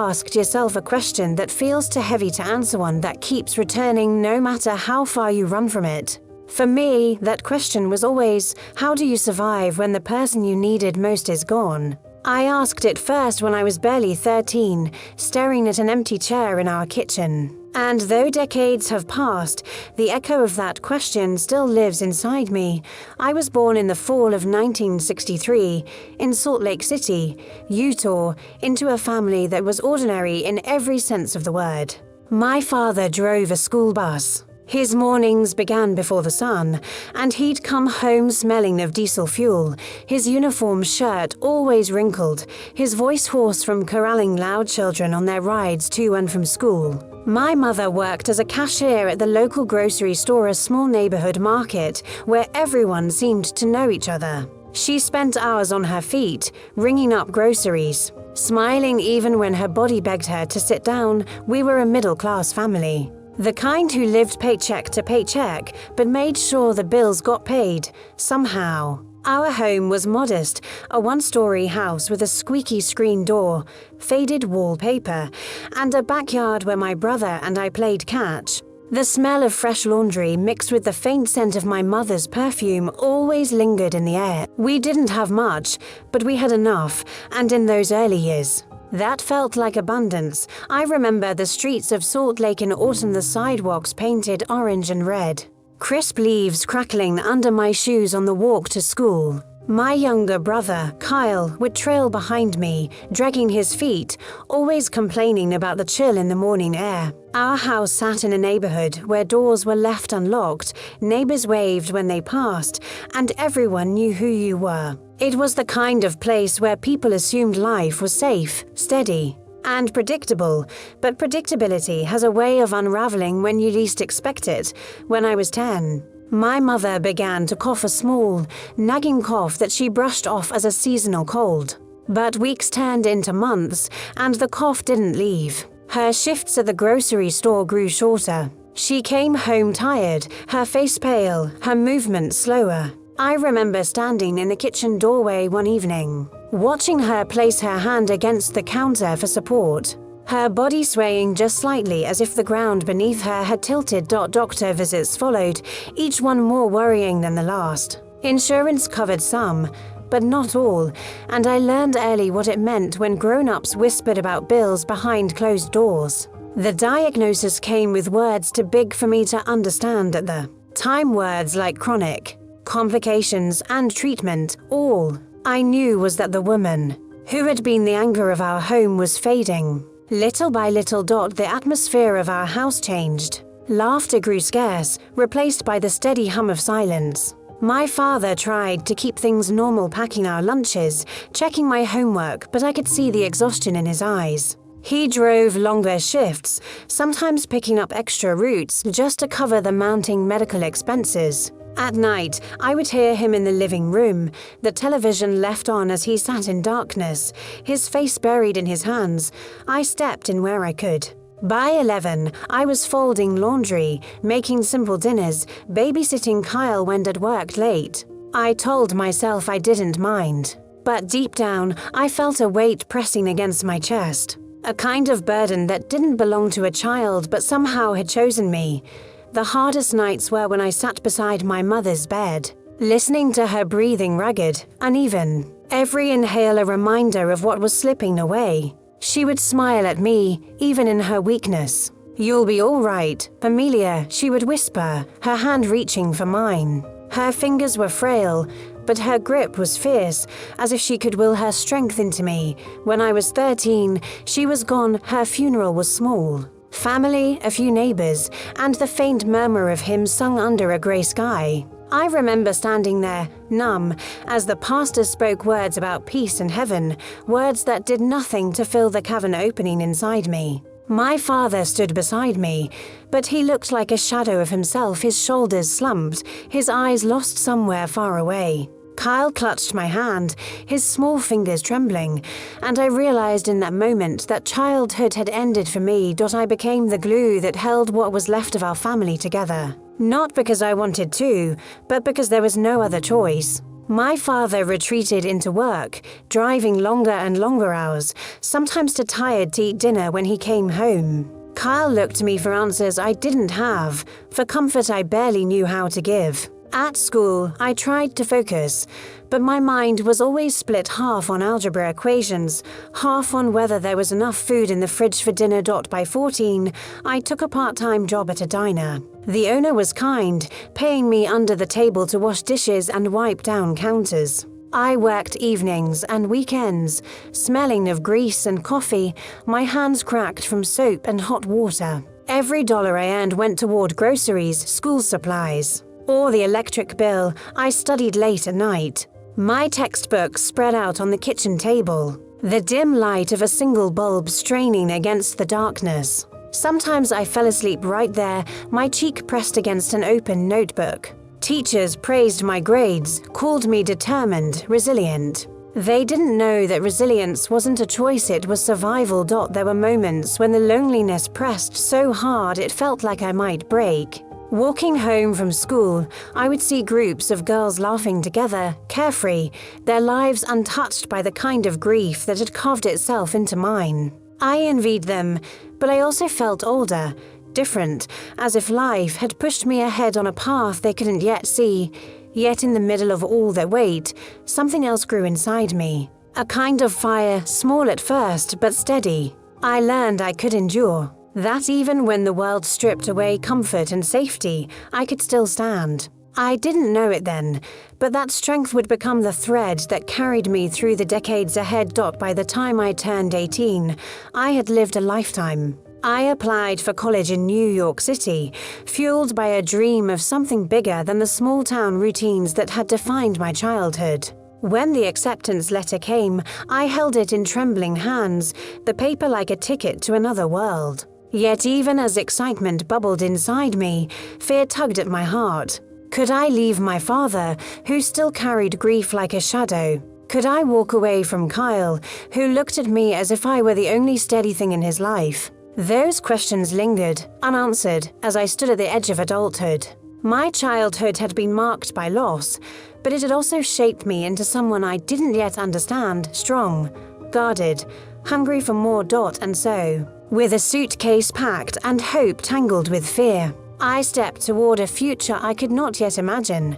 Asked yourself a question that feels too heavy to answer, one that keeps returning no matter how far you run from it? For me, that question was always, how do you survive when the person you needed most is gone? I asked it first when I was barely 13, staring at an empty chair in our kitchen. And though decades have passed, the echo of that question still lives inside me. I was born in the fall of 1963 in Salt Lake City, Utah, into a family that was ordinary in every sense of the word. My father drove a school bus. His mornings began before the sun, and he'd come home smelling of diesel fuel, his uniform shirt always wrinkled, his voice hoarse from corralling loud children on their rides to and from school. My mother worked as a cashier at the local grocery store, a small neighborhood market where everyone seemed to know each other. She spent hours on her feet, ringing up groceries. Smiling even when her body begged her to sit down, we were a middle-class family. The kind who lived paycheck to paycheck, but made sure the bills got paid, somehow. Our home was modest, a one-story house with a squeaky screen door, faded wallpaper, and a backyard where my brother and I played catch. The smell of fresh laundry mixed with the faint scent of my mother's perfume always lingered in the air. We didn't have much, but we had enough, and in those early years, that felt like abundance. I remember the streets of Salt Lake in autumn, the sidewalks painted orange and red. Crisp leaves crackling under my shoes on the walk to school. My younger brother, Kyle, would trail behind me, dragging his feet, always complaining about the chill in the morning air. Our house sat in a neighborhood where doors were left unlocked, neighbors waved when they passed, and everyone knew who you were. It was the kind of place where people assumed life was safe, steady, and predictable, but predictability has a way of unraveling when you least expect it. When I was 10, my mother began to cough, a small, nagging cough that she brushed off as a seasonal cold. But weeks turned into months, and the cough didn't leave. Her shifts at the grocery store grew shorter. She came home tired, her face pale, her movement slower. I remember standing in the kitchen doorway one evening, watching her place her hand against the counter for support, her body swaying just slightly as if the ground beneath her had tilted. Doctor visits followed, each one more worrying than the last. Insurance covered some, but not all, and I learned early what it meant when grown-ups whispered about bills behind closed doors. The diagnosis came with words too big for me to understand at the time, words like chronic, complications, and treatment. All I knew was that the woman who had been the anchor of our home was fading. Little by little, the atmosphere of our house changed. Laughter grew scarce, replaced by the steady hum of silence. My father tried to keep things normal, packing our lunches, checking my homework, but I could see the exhaustion in his eyes. He drove longer shifts, sometimes picking up extra routes just to cover the mounting medical expenses. At night, I would hear him in the living room, the television left on as he sat in darkness, his face buried in his hands. I stepped in where I could. By 11, I was folding laundry, making simple dinners, babysitting Kyle when Dad worked late. I told myself I didn't mind, but deep down, I felt a weight pressing against my chest, a kind of burden that didn't belong to a child but somehow had chosen me. The hardest nights were when I sat beside my mother's bed, listening to her breathing ragged, uneven, every inhale a reminder of what was slipping away. She would smile at me, even in her weakness. "You'll be all right, Amelia," she would whisper, her hand reaching for mine. Her fingers were frail, but her grip was fierce, as if she could will her strength into me. When I was 13, she was gone. Her funeral was small. Family, a few neighbors, and the faint murmur of hymns sung under a gray sky. I remember standing there, numb, as the pastor spoke words about peace and heaven, words that did nothing to fill the cavern opening inside me. My father stood beside me, but he looked like a shadow of himself, his shoulders slumped, his eyes lost somewhere far away. Kyle clutched my hand, his small fingers trembling, and I realized in that moment that childhood had ended for me. I became the glue that held what was left of our family together. Not because I wanted to, but because there was no other choice. My father retreated into work, driving longer and longer hours, sometimes too tired to eat dinner when he came home. Kyle looked to me for answers I didn't have, for comfort I barely knew how to give. At school, I tried to focus, but my mind was always split half on algebra equations, half on whether there was enough food in the fridge for dinner. By 14, I took a part-time job at a diner. The owner was kind, paying me under the table to wash dishes and wipe down counters. I worked evenings and weekends, smelling of grease and coffee, my hands cracked from soap and hot water. Every dollar I earned went toward groceries, school supplies, or the electric bill. I studied late at night. My textbooks spread out on the kitchen table, the dim light of a single bulb straining against the darkness. Sometimes I fell asleep right there, my cheek pressed against an open notebook. Teachers praised my grades, called me determined, resilient. They didn't know that resilience wasn't a choice, it was survival. There were moments when the loneliness pressed so hard it felt like I might break. Walking home from school, I would see groups of girls laughing together, carefree, their lives untouched by the kind of grief that had carved itself into mine. I envied them, but I also felt older, different, as if life had pushed me ahead on a path they couldn't yet see. Yet in the middle of all their weight, something else grew inside me. A kind of fire, small at first, but steady. I learned I could endure. That even when the world stripped away comfort and safety, I could still stand. I didn't know it then, but that strength would become the thread that carried me through the decades ahead. By the time I turned 18, I had lived a lifetime. I applied for college in New York City, fueled by a dream of something bigger than the small-town routines that had defined my childhood. When the acceptance letter came, I held it in trembling hands, the paper like a ticket to another world. Yet even as excitement bubbled inside me, fear tugged at my heart. Could I leave my father, who still carried grief like a shadow? Could I walk away from Kyle, who looked at me as if I were the only steady thing in his life? Those questions lingered, unanswered, as I stood at the edge of adulthood. My childhood had been marked by loss, but it had also shaped me into someone I didn't yet understand, strong, guarded, hungry for more. And so, with a suitcase packed and hope tangled with fear, I stepped toward a future I could not yet imagine.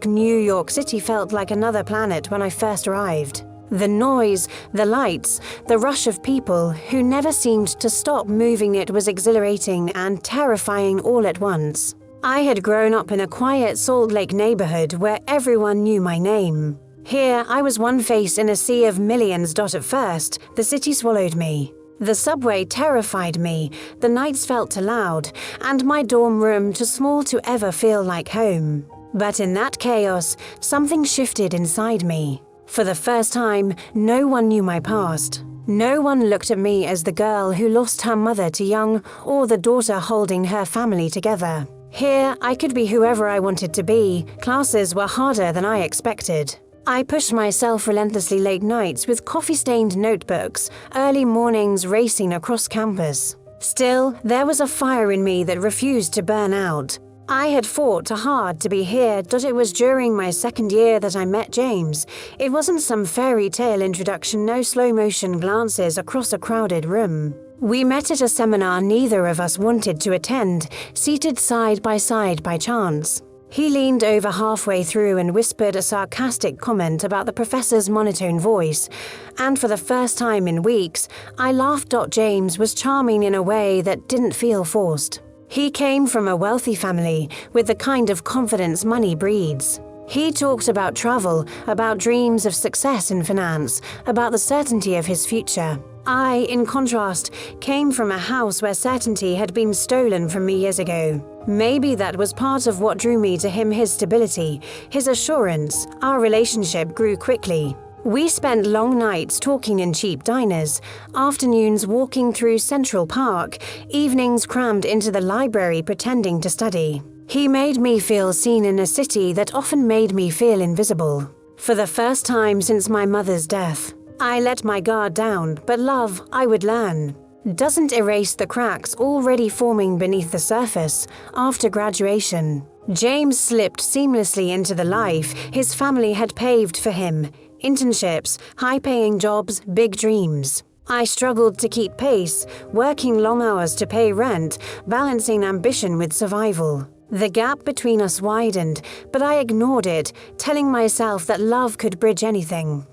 New York City felt like another planet when I first arrived. The noise, the lights, the rush of people who never seemed to stop moving. It was exhilarating and terrifying all at once. I had grown up in a quiet Salt Lake neighborhood where everyone knew my name. Here, I was one face in a sea of millions. At first, the city swallowed me. The subway terrified me, the nights felt too loud, and my dorm room too small to ever feel like home. But in that chaos, something shifted inside me. For the first time, no one knew my past. No one looked at me as the girl who lost her mother too young, or the daughter holding her family together. Here, I could be whoever I wanted to be. Classes were harder than I expected. I pushed myself relentlessly, late nights with coffee-stained notebooks, early mornings racing across campus. Still, there was a fire in me that refused to burn out. I had fought hard to be here. It was during my second year that I met James. It wasn't some fairy tale introduction, no slow-motion glances across a crowded room. We met at a seminar neither of us wanted to attend, seated side by chance. He leaned over halfway through and whispered a sarcastic comment about the professor's monotone voice, and for the first time in weeks, I laughed. James was charming in a way that didn't feel forced. He came from a wealthy family with the kind of confidence money breeds. He talked about travel, about dreams of success in finance, about the certainty of his future. I, in contrast, came from a house where certainty had been stolen from me years ago. Maybe that was part of what drew me to him, his stability, his assurance. Our relationship grew quickly. We spent long nights talking in cheap diners, afternoons walking through Central Park, evenings crammed into the library pretending to study. He made me feel seen in a city that often made me feel invisible. For the first time since my mother's death, I let my guard down, but love, I would learn, doesn't erase the cracks already forming beneath the surface. After graduation, James slipped seamlessly into the life his family had paved for him. Internships, high-paying jobs, big dreams. I struggled to keep pace, working long hours to pay rent, balancing ambition with survival. The gap between us widened, but I ignored it, telling myself that love could bridge anything.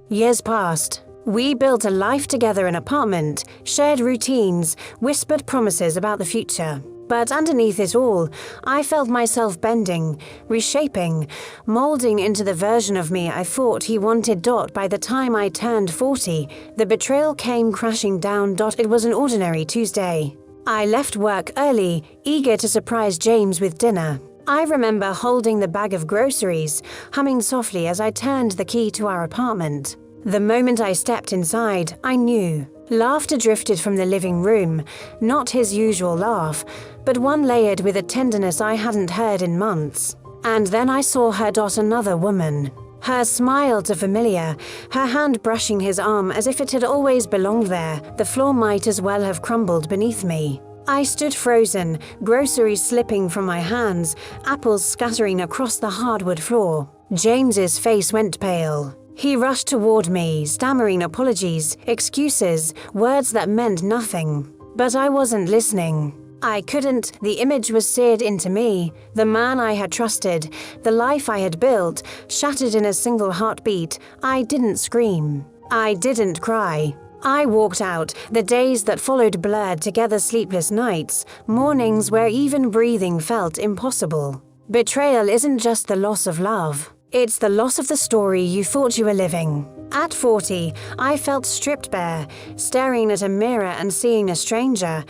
Years passed. We built a life together, an apartment, shared routines, whispered promises about the future. But underneath it all, I felt myself bending, reshaping, molding into the version of me I thought he wanted. By the time I turned 40, the betrayal came crashing down. It was an ordinary Tuesday. I left work early, eager to surprise James with dinner. I remember holding the bag of groceries, humming softly as I turned the key to our apartment. The moment I stepped inside, I knew. Laughter drifted from the living room, not his usual laugh, but one layered with a tenderness I hadn't heard in months. And then I saw her. Another woman. Her smile too familiar, her hand brushing his arm as if it had always belonged there. The floor might as well have crumbled beneath me. I stood frozen, groceries slipping from my hands, apples scattering across the hardwood floor. James's face went pale. He rushed toward me, stammering apologies, excuses, words that meant nothing. But I wasn't listening. I couldn't. The image was seared into me. The man I had trusted, the life I had built, shattered in a single heartbeat. I didn't scream. I didn't cry. I walked out. The days that followed blurred together, sleepless nights, mornings where even breathing felt impossible. Betrayal isn't just the loss of love. It's the loss of the story you thought you were living. At 40, I felt stripped bare, staring at a mirror and seeing a stranger.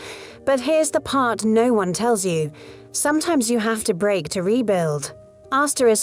But here's the part no one tells you. Sometimes you have to break to rebuild.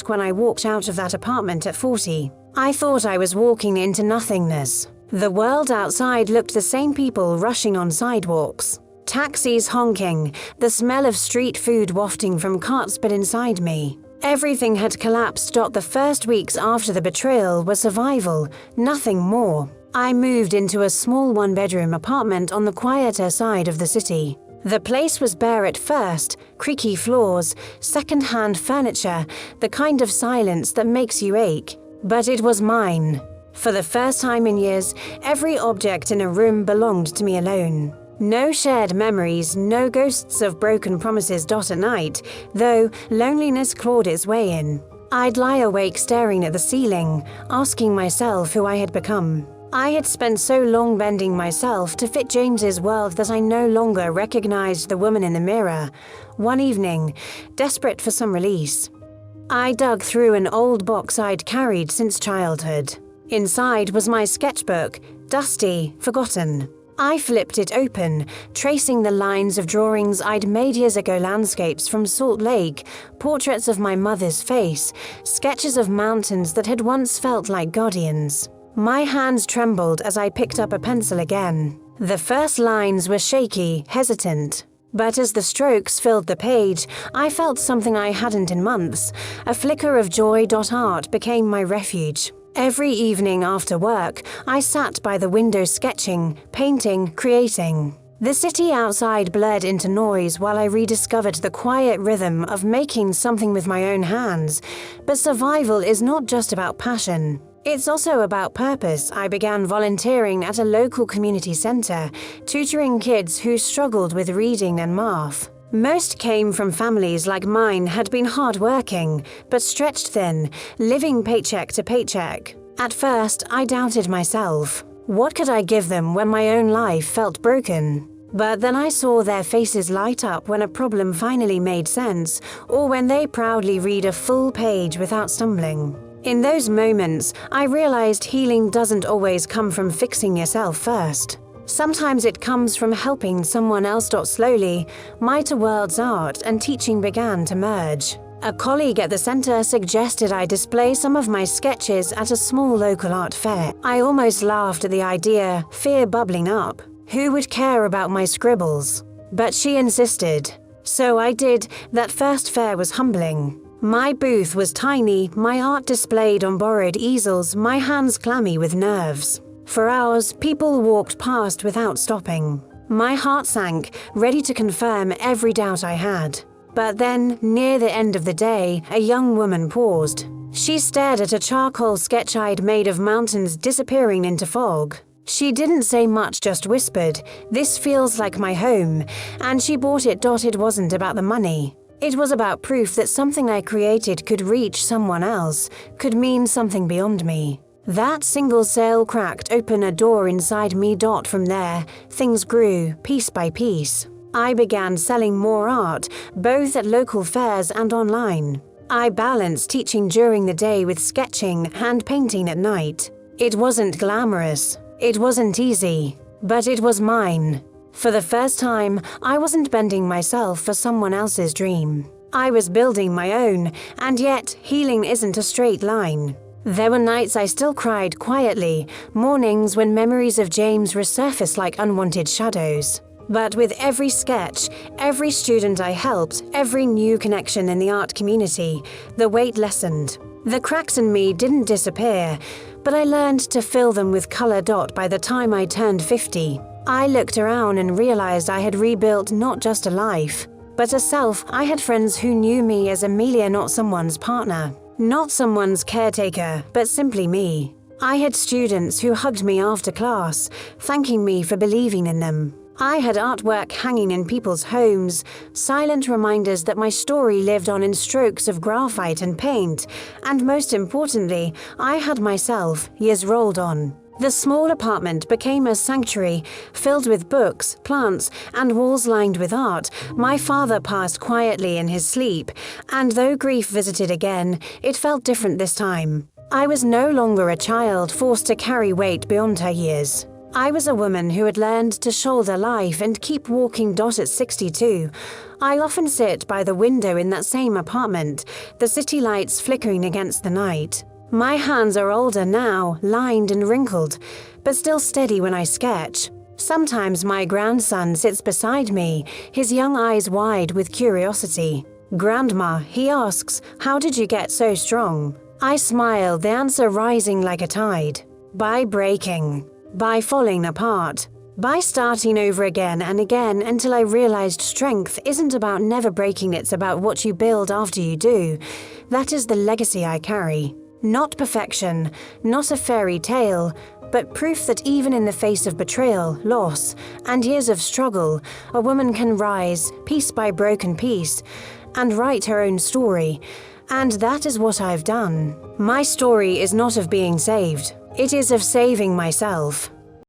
When I walked out of that apartment at 40, I thought I was walking into nothingness. The world outside looked the same, people rushing on sidewalks, taxis honking, the smell of street food wafting from carts, but inside me, everything had collapsed. The first weeks after the betrayal were survival, nothing more. I moved into a small one-bedroom apartment on the quieter side of the city. The place was bare at first, creaky floors, second-hand furniture, the kind of silence that makes you ache. But it was mine. For the first time in years, every object in a room belonged to me alone. No shared memories, no ghosts of broken promises. At night, though, loneliness clawed its way in. I'd lie awake staring at the ceiling, asking myself who I had become. I had spent so long bending myself to fit James's world that I no longer recognized the woman in the mirror. One evening, desperate for some release, I dug through an old box I'd carried since childhood. Inside was my sketchbook, dusty, forgotten. I flipped it open, tracing the lines of drawings I'd made years ago, landscapes from Salt Lake, portraits of my mother's face, sketches of mountains that had once felt like guardians. My hands trembled as I picked up a pencil again. The first lines were shaky, hesitant. But as the strokes filled the page, I felt something I hadn't in months. A flicker of joy. Art became my refuge. Every evening after work, I sat by the window sketching, painting, creating. The city outside blurred into noise while I rediscovered the quiet rhythm of making something with my own hands. But survival is not just about passion. It's also about purpose. I began volunteering at a local community center, tutoring kids who struggled with reading and math. Most came from families like mine, had been hardworking, but stretched thin, living paycheck to paycheck. At first, I doubted myself. What could I give them when my own life felt broken? But then I saw their faces light up when a problem finally made sense, or when they proudly read a full page without stumbling. In those moments, I realized healing doesn't always come from fixing yourself first. Sometimes it comes from helping someone else. Slowly, my two worlds, art and teaching, began to merge. A colleague at the center suggested I display some of my sketches at a small local art fair. I almost laughed at the idea, fear bubbling up. Who would care about my scribbles? But she insisted. So I did. That first fair was humbling. My booth was tiny, my art displayed on borrowed easels, my hands clammy with nerves. For hours, people walked past without stopping. My heart sank, ready to confirm every doubt I had. But then, near the end of the day, a young woman paused. She stared at a charcoal sketch I'd made of mountains disappearing into fog. She didn't say much, just whispered, "This feels like my home," and she bought it. It wasn't about the money. It was about proof that something I created could reach someone else, could mean something beyond me. That single sale cracked open a door inside me. From there, things grew, piece by piece. I began selling more art, both at local fairs and online. I balanced teaching during the day with sketching and painting at night. It wasn't glamorous. It wasn't easy. But it was mine. For the first time, I wasn't bending myself for someone else's dream. I was building my own, and yet healing isn't a straight line. There were nights I still cried quietly, mornings when memories of James resurfaced like unwanted shadows. But with every sketch, every student I helped, every new connection in the art community, the weight lessened. The cracks in me didn't disappear, but I learned to fill them with color. By the time I turned 50, I looked around and realized I had rebuilt not just a life, but a self. I had friends who knew me as Amelia, not someone's partner, not someone's caretaker, but simply me. I had students who hugged me after class, thanking me for believing in them. I had artwork hanging in people's homes, silent reminders that my story lived on in strokes of graphite and paint, and most importantly, I had myself. Years rolled on. The small apartment became a sanctuary, filled with books, plants, and walls lined with art. My father passed quietly in his sleep, and though grief visited again, it felt different this time. I was no longer a child forced to carry weight beyond her years. I was a woman who had learned to shoulder life and keep walking. At 62, I often sit by the window in that same apartment, the city lights flickering against the night. My hands are older now, lined and wrinkled, but still steady when I sketch. Sometimes my grandson sits beside me, his young eyes wide with curiosity. "Grandma," he asks, "how did you get so strong?" I smile, the answer rising like a tide. By breaking. By falling apart. By starting over again and again until I realized strength isn't about never breaking, it's about what you build after you do. That is the legacy I carry. Not perfection, not a fairy tale, but proof that even in the face of betrayal, loss, and years of struggle, a woman can rise, piece by broken piece, and write her own story. And that is what I've done. My story is not of being saved. It is of saving myself.